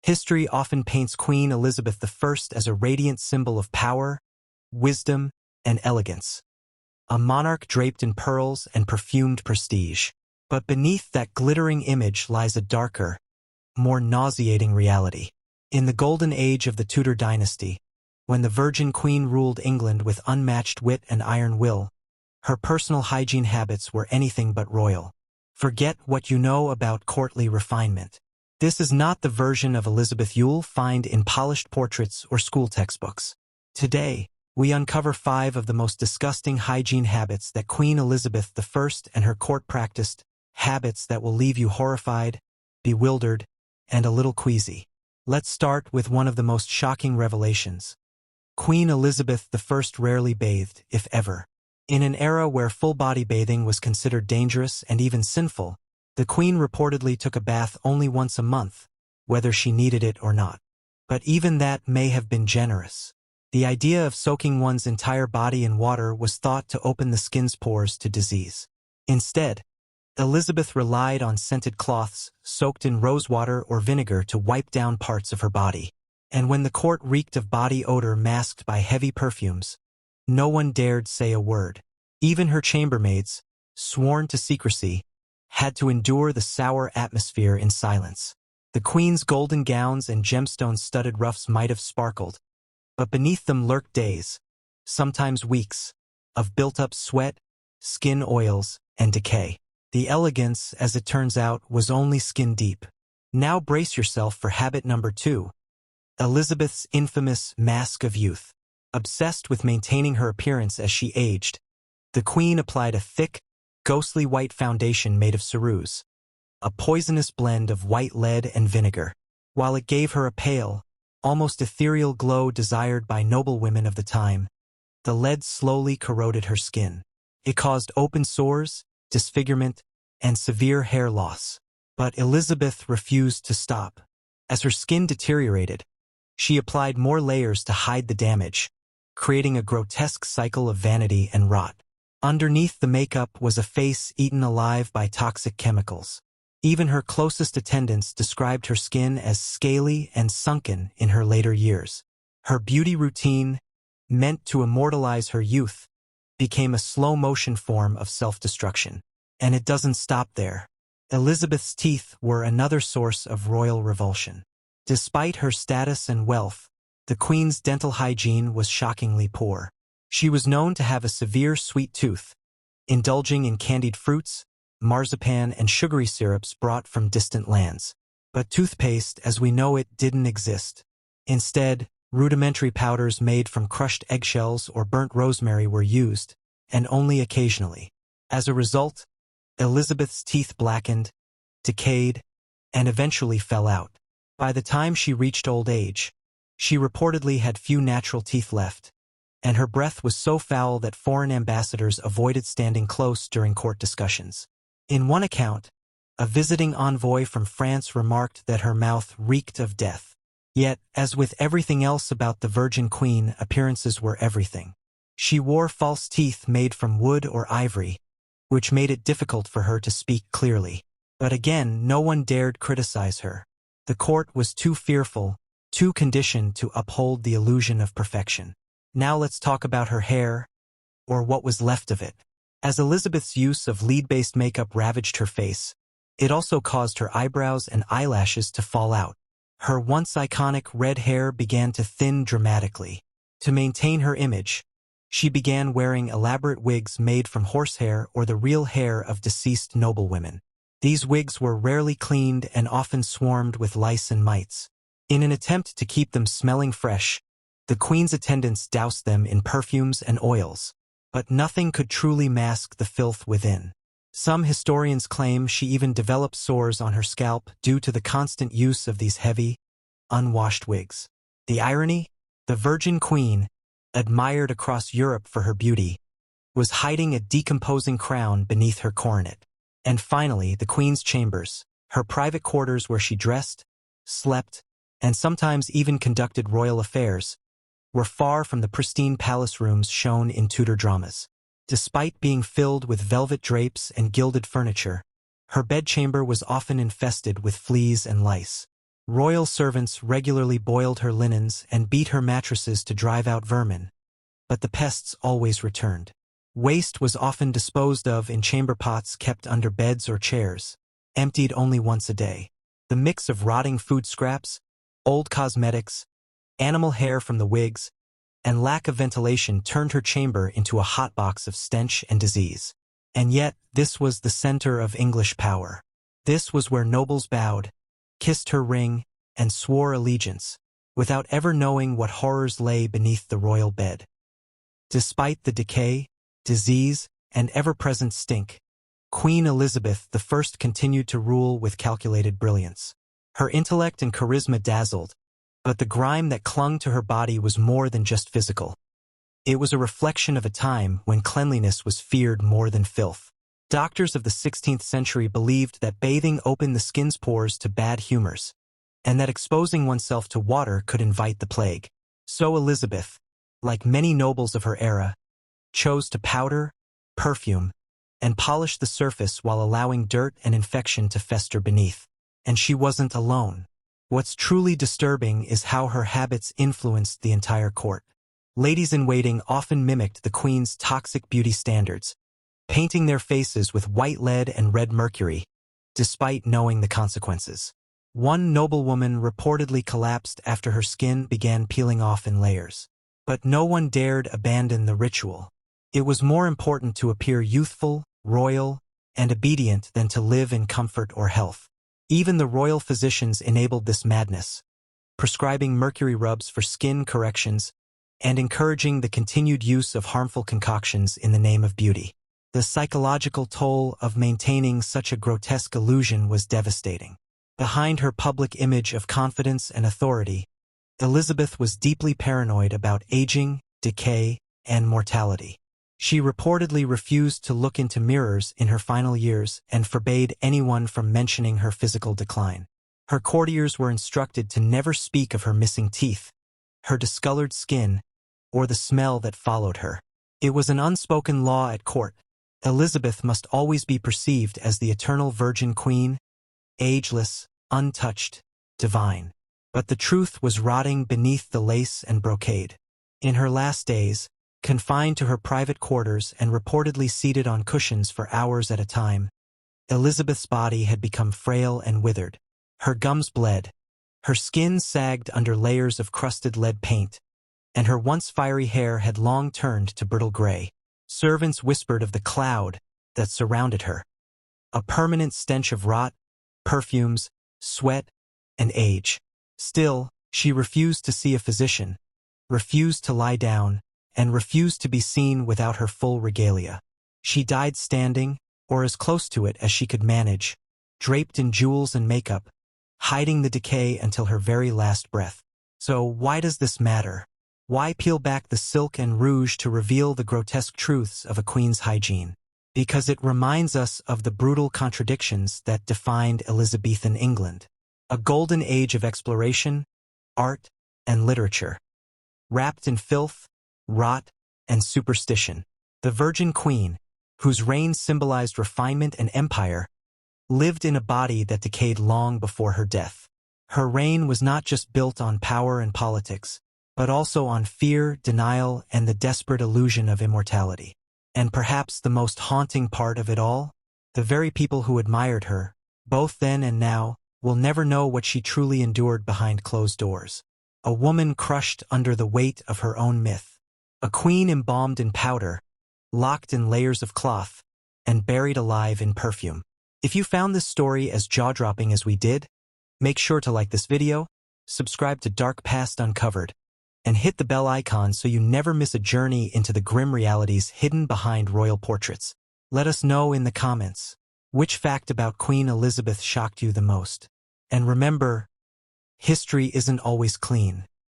History often paints Queen Elizabeth I as a radiant symbol of power, wisdom, and elegance. A monarch draped in pearls and perfumed prestige. But beneath that glittering image lies a darker, more nauseating reality. In the golden age of the Tudor dynasty, when the Virgin Queen ruled England with unmatched wit and iron will, her personal hygiene habits were anything but royal. Forget what you know about courtly refinement. This is not the version of Elizabeth you'll find in polished portraits or school textbooks. Today, we uncover 5 of the most disgusting hygiene habits that Queen Elizabeth I and her court practiced, habits that will leave you horrified, bewildered, and a little queasy. Let's start with one of the most shocking revelations. Queen Elizabeth I rarely bathed, if ever. In an era where full-body bathing was considered dangerous and even sinful, the Queen reportedly took a bath only once a month, whether she needed it or not. But even that may have been generous. The idea of soaking one's entire body in water was thought to open the skin's pores to disease. Instead, Elizabeth relied on scented cloths soaked in rosewater or vinegar to wipe down parts of her body. And when the court reeked of body odor masked by heavy perfumes, no one dared say a word. Even her chambermaids, sworn to secrecy, had to endure the sour atmosphere in silence. The Queen's golden gowns and gemstone-studded ruffs might have sparkled, but beneath them lurked days, sometimes weeks, of built-up sweat, skin oils, and decay. The elegance, as it turns out, was only skin-deep. Now brace yourself for habit number 2. Elizabeth's infamous mask of youth. Obsessed with maintaining her appearance as she aged, the Queen applied a thick, ghostly white foundation made of ceruse, a poisonous blend of white lead and vinegar. While it gave her a pale, almost ethereal glow desired by noblewomen of the time, the lead slowly corroded her skin. It caused open sores, disfigurement, and severe hair loss. But Elizabeth refused to stop. As her skin deteriorated, she applied more layers to hide the damage, creating a grotesque cycle of vanity and rot. Underneath the makeup was a face eaten alive by toxic chemicals. Even her closest attendants described her skin as scaly and sunken in her later years. Her beauty routine, meant to immortalize her youth, became a slow-motion form of self-destruction. And it doesn't stop there. Elizabeth's teeth were another source of royal revulsion. Despite her status and wealth, the Queen's dental hygiene was shockingly poor. She was known to have a severe sweet tooth, indulging in candied fruits, marzipan, and sugary syrups brought from distant lands. But toothpaste, as we know it, didn't exist. Instead, rudimentary powders made from crushed eggshells or burnt rosemary were used, and only occasionally. As a result, Elizabeth's teeth blackened, decayed, and eventually fell out. By the time she reached old age, she reportedly had few natural teeth left, and her breath was so foul that foreign ambassadors avoided standing close during court discussions. In one account, a visiting envoy from France remarked that her mouth reeked of death. Yet, as with everything else about the Virgin Queen, appearances were everything. She wore false teeth made from wood or ivory, which made it difficult for her to speak clearly. But again, no one dared criticize her. The court was too fearful, too conditioned to uphold the illusion of perfection. Now let's talk about her hair, or what was left of it. As Elizabeth's use of lead-based makeup ravaged her face, it also caused her eyebrows and eyelashes to fall out. Her once iconic red hair began to thin dramatically. To maintain her image, she began wearing elaborate wigs made from horsehair or the real hair of deceased noblewomen. These wigs were rarely cleaned and often swarmed with lice and mites. In an attempt to keep them smelling fresh, the Queen's attendants doused them in perfumes and oils, but nothing could truly mask the filth within. Some historians claim she even developed sores on her scalp due to the constant use of these heavy, unwashed wigs. The irony? The Virgin Queen, admired across Europe for her beauty, was hiding a decomposing crown beneath her coronet. And finally, the Queen's chambers, her private quarters where she dressed, slept, and sometimes even conducted royal affairs, were far from the pristine palace rooms shown in Tudor dramas. Despite being filled with velvet drapes and gilded furniture, her bedchamber was often infested with fleas and lice. Royal servants regularly boiled her linens and beat her mattresses to drive out vermin, but the pests always returned. Waste was often disposed of in chamber pots kept under beds or chairs, emptied only once a day. The mix of rotting food scraps, old cosmetics, animal hair from the wigs, and lack of ventilation turned her chamber into a hotbox of stench and disease. And yet, this was the center of English power. This was where nobles bowed, kissed her ring, and swore allegiance, without ever knowing what horrors lay beneath the royal bed. Despite the decay, disease, and ever-present stink, Queen Elizabeth I continued to rule with calculated brilliance. Her intellect and charisma dazzled, but the grime that clung to her body was more than just physical. It was a reflection of a time when cleanliness was feared more than filth. Doctors of the 16th century believed that bathing opened the skin's pores to bad humors, and that exposing oneself to water could invite the plague. So Elizabeth, like many nobles of her era, chose to powder, perfume, and polish the surface while allowing dirt and infection to fester beneath. And she wasn't alone. What's truly disturbing is how her habits influenced the entire court. Ladies-in-waiting often mimicked the queen's toxic beauty standards, painting their faces with white lead and red mercury, despite knowing the consequences. One noblewoman reportedly collapsed after her skin began peeling off in layers. But no one dared abandon the ritual. It was more important to appear youthful, royal, and obedient than to live in comfort or health. Even the royal physicians enabled this madness, prescribing mercury rubs for skin corrections and encouraging the continued use of harmful concoctions in the name of beauty. The psychological toll of maintaining such a grotesque illusion was devastating. Behind her public image of confidence and authority, Elizabeth was deeply paranoid about aging, decay, and mortality. She reportedly refused to look into mirrors in her final years and forbade anyone from mentioning her physical decline. Her courtiers were instructed to never speak of her missing teeth, her discolored skin, or the smell that followed her. It was an unspoken law at court. Elizabeth must always be perceived as the eternal virgin queen, ageless, untouched, divine. But the truth was rotting beneath the lace and brocade. In her last days, confined to her private quarters and reportedly seated on cushions for hours at a time, Elizabeth's body had become frail and withered. Her gums bled, her skin sagged under layers of crusted lead paint, and her once fiery hair had long turned to brittle gray. Servants whispered of the cloud that surrounded her, a permanent stench of rot, perfumes, sweat, and age. Still, she refused to see a physician, refused to lie down, and refused to be seen without her full regalia. She died standing, or as close to it as she could manage, draped in jewels and makeup, hiding the decay until her very last breath. So why does this matter? Why peel back the silk and rouge to reveal the grotesque truths of a queen's hygiene? Because it reminds us of the brutal contradictions that defined Elizabethan England. A golden age of exploration, art, and literature, wrapped in filth, rot, and superstition. The Virgin Queen, whose reign symbolized refinement and empire, lived in a body that decayed long before her death. Her reign was not just built on power and politics, but also on fear, denial, and the desperate illusion of immortality. And perhaps the most haunting part of it all, the very people who admired her, both then and now, will never know what she truly endured behind closed doors. A woman crushed under the weight of her own myth. A queen embalmed in powder, locked in layers of cloth, and buried alive in perfume. If you found this story as jaw-dropping as we did, make sure to like this video, subscribe to Dark Past Uncovered, and hit the bell icon so you never miss a journey into the grim realities hidden behind royal portraits. Let us know in the comments, which fact about Queen Elizabeth shocked you the most? And remember, history isn't always clean.